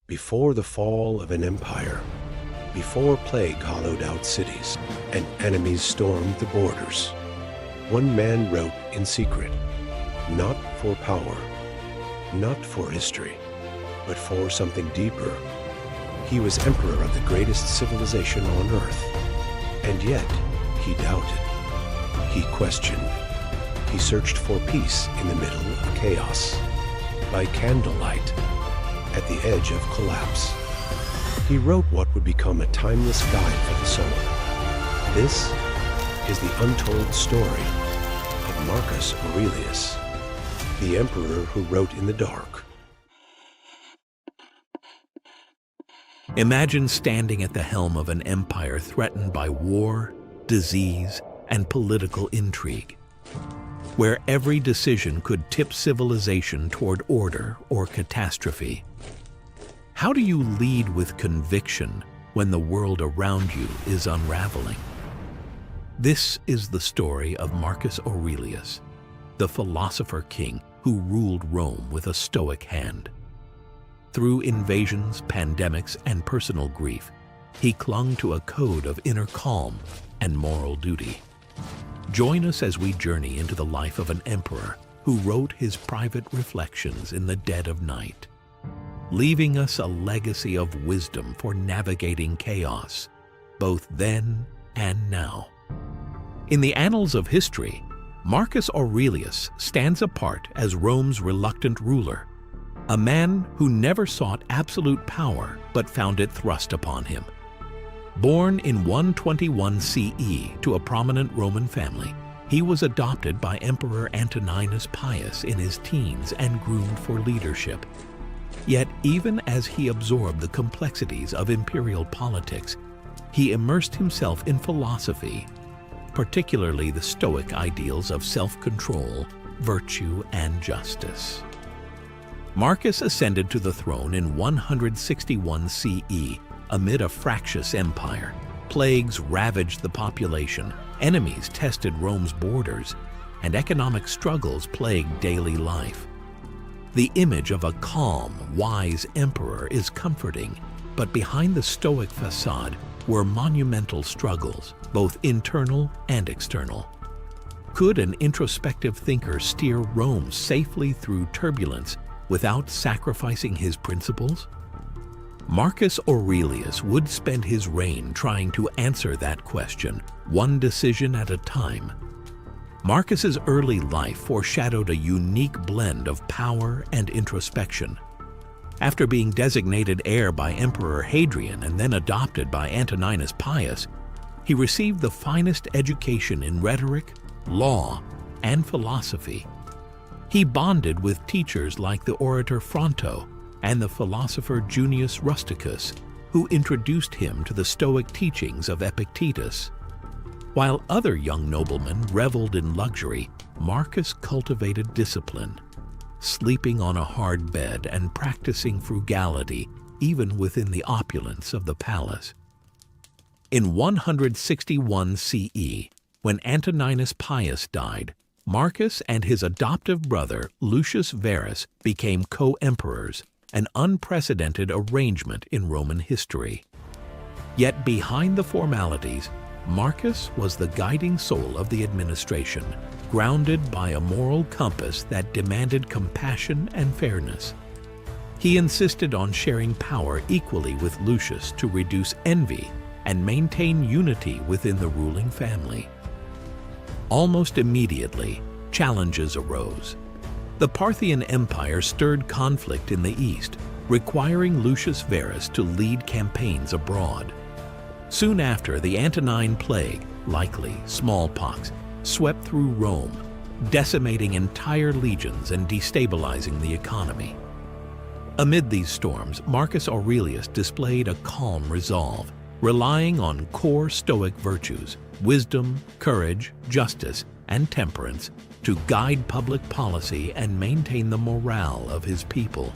Before the fall of an empire, before plague hollowed out cities and enemies stormed the borders, one man wrote in secret, not for power, not for history, but for something deeper. He was emperor of the greatest civilization on earth, and yet he doubted. He questioned. He searched for peace in the middle of chaos. By candlelight, at the edge of collapse, he wrote what would become a timeless guide for the soul. This is the untold story of Marcus Aurelius, the emperor who wrote in the dark. Imagine standing at the helm of an empire threatened by war, disease, and political intrigue, where every decision could tip civilization toward order or catastrophe. How do you lead with conviction when the world around you is unraveling? This is the story of Marcus Aurelius, the philosopher king who ruled Rome with a stoic hand. Through invasions, pandemics, and personal grief, he clung to a code of inner calm and moral duty. Join us as we journey into the life of an emperor who wrote his private reflections in the dead of night, leaving us a legacy of wisdom for navigating chaos, both then and now. In the annals of history, Marcus Aurelius stands apart as Rome's reluctant ruler, a man who never sought absolute power but found it thrust upon him. Born in 121 CE to a prominent Roman family, he was adopted by Emperor Antoninus Pius in his teens and groomed for leadership. Yet even as he absorbed the complexities of imperial politics, he immersed himself in philosophy, particularly the Stoic ideals of self-control, virtue, and justice. Marcus ascended to the throne in 161 CE amid a fractious empire. Plagues ravaged the population, enemies tested Rome's borders, and economic struggles plagued daily life. The image of a calm, wise emperor is comforting, but behind the Stoic facade were monumental struggles, both internal and external. Could an introspective thinker steer Rome safely through turbulence without sacrificing his principles? Marcus Aurelius would spend his reign trying to answer that question, one decision at a time. Marcus's early life foreshadowed a unique blend of power and introspection. After being designated heir by Emperor Hadrian and then adopted by Antoninus Pius, he received the finest education in rhetoric, law, and philosophy. He bonded with teachers like the orator Fronto and the philosopher Junius Rusticus, who introduced him to the Stoic teachings of Epictetus. While other young noblemen reveled in luxury, Marcus cultivated discipline, sleeping on a hard bed and practicing frugality even within the opulence of the palace. In 161 CE, when Antoninus Pius died, Marcus and his adoptive brother Lucius Verus became co-emperors, an unprecedented arrangement in Roman history. Yet behind the formalities, Marcus was the guiding soul of the administration, grounded by a moral compass that demanded compassion and fairness. He insisted on sharing power equally with Lucius to reduce envy and maintain unity within the ruling family. Almost immediately, challenges arose. The Parthian Empire stirred conflict in the east, requiring Lucius Verus to lead campaigns abroad. Soon after, the Antonine Plague, likely smallpox, swept through Rome, decimating entire legions and destabilizing the economy. Amid these storms, Marcus Aurelius displayed a calm resolve, relying on core Stoic virtues, wisdom, courage, justice, and temperance to guide public policy and maintain the morale of his people.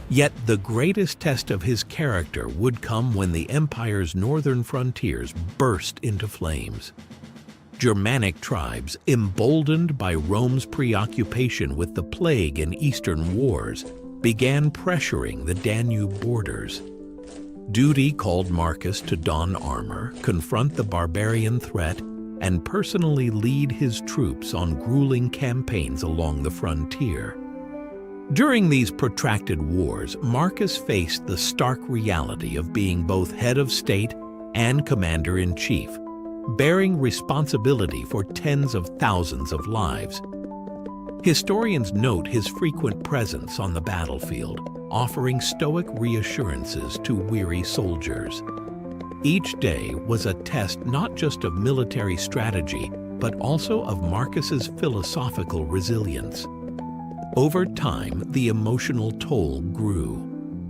Yet the greatest test of his character would come when the empire's northern frontiers burst into flames. Germanic tribes, emboldened by Rome's preoccupation with the plague and Eastern wars, began pressuring the Danube borders. Duty called Marcus to don armor, confront the barbarian threat, and personally lead his troops on grueling campaigns along the frontier. During these protracted wars, Marcus faced the stark reality of being both head of state and commander-in-chief, bearing responsibility for tens of thousands of lives. Historians note his frequent presence on the battlefield, offering stoic reassurances to weary soldiers. Each day was a test not just of military strategy, but also of Marcus's philosophical resilience. Over time, the emotional toll grew.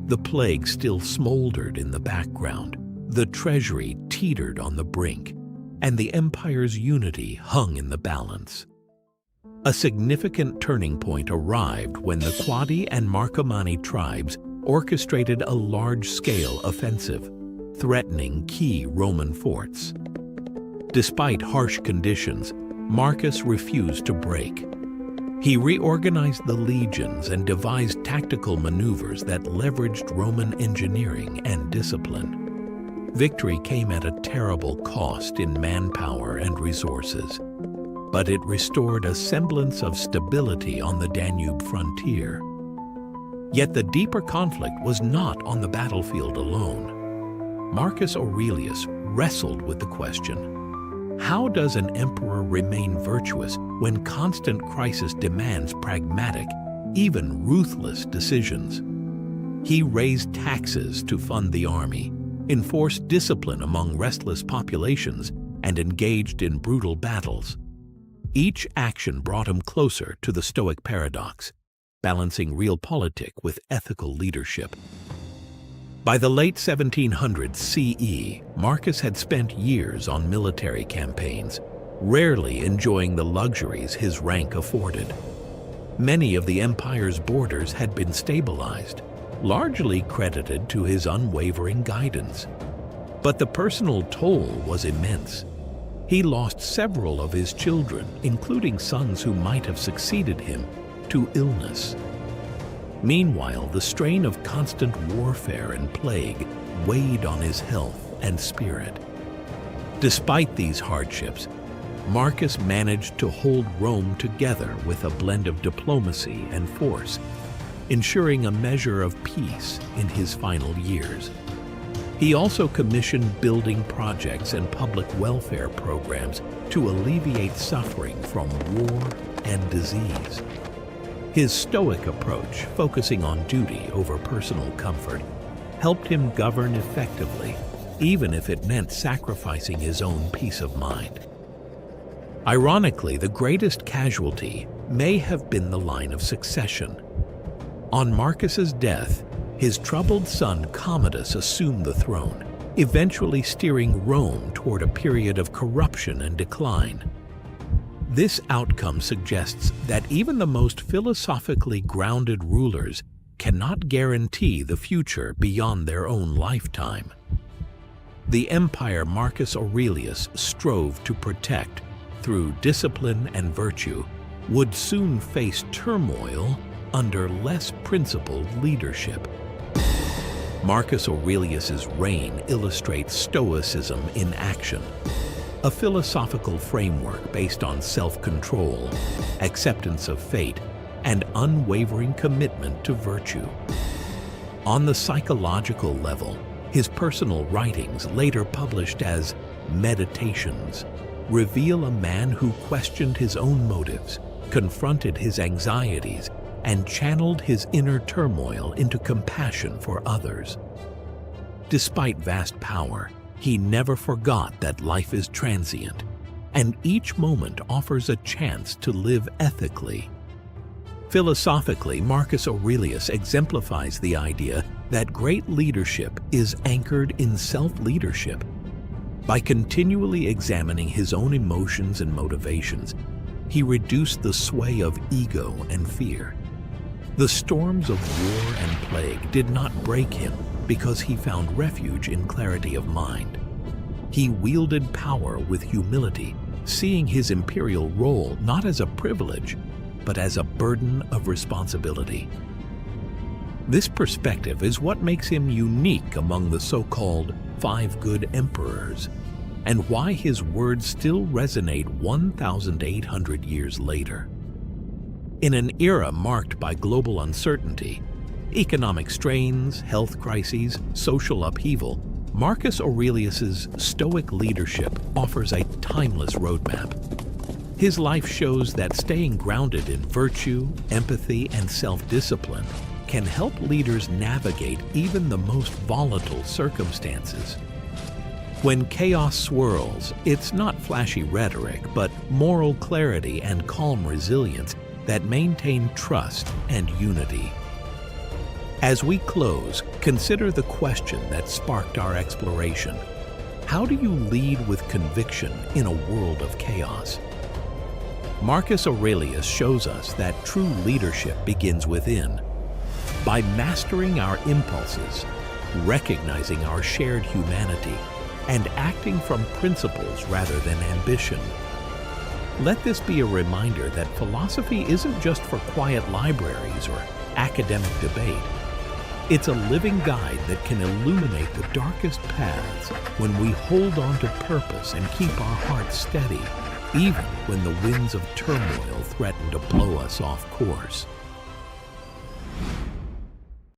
The plague still smoldered in the background, the treasury teetered on the brink, and the empire's unity hung in the balance. A significant turning point arrived when the Quadi and Marcomanni tribes orchestrated a large-scale offensive, threatening key Roman forts. Despite harsh conditions, Marcus refused to break. He reorganized the legions and devised tactical maneuvers that leveraged Roman engineering and discipline. Victory came at a terrible cost in manpower and resources, but it restored a semblance of stability on the Danube frontier. Yet the deeper conflict was not on the battlefield alone. Marcus Aurelius wrestled with the question, how does an emperor remain virtuous when constant crisis demands pragmatic, even ruthless decisions? He raised taxes to fund the army, enforced discipline among restless populations, and engaged in brutal battles. Each action brought him closer to the Stoic paradox, balancing realpolitik with ethical leadership. By the late 1700s CE, Marcus had spent years on military campaigns, rarely enjoying the luxuries his rank afforded. Many of the empire's borders had been stabilized, largely credited to his unwavering guidance. But the personal toll was immense. He lost several of his children, including sons who might have succeeded him, to illness. Meanwhile, the strain of constant warfare and plague weighed on his health and spirit. Despite these hardships, Marcus managed to hold Rome together with a blend of diplomacy and force, ensuring a measure of peace in his final years. He also commissioned building projects and public welfare programs to alleviate suffering from war and disease. His Stoic approach, focusing on duty over personal comfort, helped him govern effectively, even if it meant sacrificing his own peace of mind. Ironically, the greatest casualty may have been the line of succession. On Marcus's death, his troubled son Commodus assumed the throne, eventually steering Rome toward a period of corruption and decline. This outcome suggests that even the most philosophically grounded rulers cannot guarantee the future beyond their own lifetime. The empire Marcus Aurelius strove to protect through discipline and virtue would soon face turmoil under less principled leadership. Marcus Aurelius's reign illustrates Stoicism in action, a philosophical framework based on self-control, acceptance of fate, and unwavering commitment to virtue. On the psychological level, his personal writings, later published as Meditations, reveal a man who questioned his own motives, confronted his anxieties, and channeled his inner turmoil into compassion for others. Despite vast power, he never forgot that life is transient, and each moment offers a chance to live ethically. Philosophically, Marcus Aurelius exemplifies the idea that great leadership is anchored in self-leadership. By continually examining his own emotions and motivations, he reduced the sway of ego and fear. The storms of war and plague did not break him because he found refuge in clarity of mind. He wielded power with humility, seeing his imperial role not as a privilege, but as a burden of responsibility. This perspective is what makes him unique among the so-called 5 good emperors, and why his words still resonate 1,800 years later. In an era marked by global uncertainty, economic strains, health crises, social upheaval, Marcus Aurelius's Stoic leadership offers a timeless roadmap. His life shows that staying grounded in virtue, empathy, and self-discipline can help leaders navigate even the most volatile circumstances. When chaos swirls, it's not flashy rhetoric, but moral clarity and calm resilience that maintain trust and unity. As we close, consider the question that sparked our exploration. How do you lead with conviction in a world of chaos? Marcus Aurelius shows us that true leadership begins within. By mastering our impulses, recognizing our shared humanity, and acting from principles rather than ambition. Let this be a reminder that philosophy isn't just for quiet libraries or academic debate. It's a living guide that can illuminate the darkest paths when we hold on to purpose and keep our hearts steady, even when the winds of turmoil threaten to blow us off course.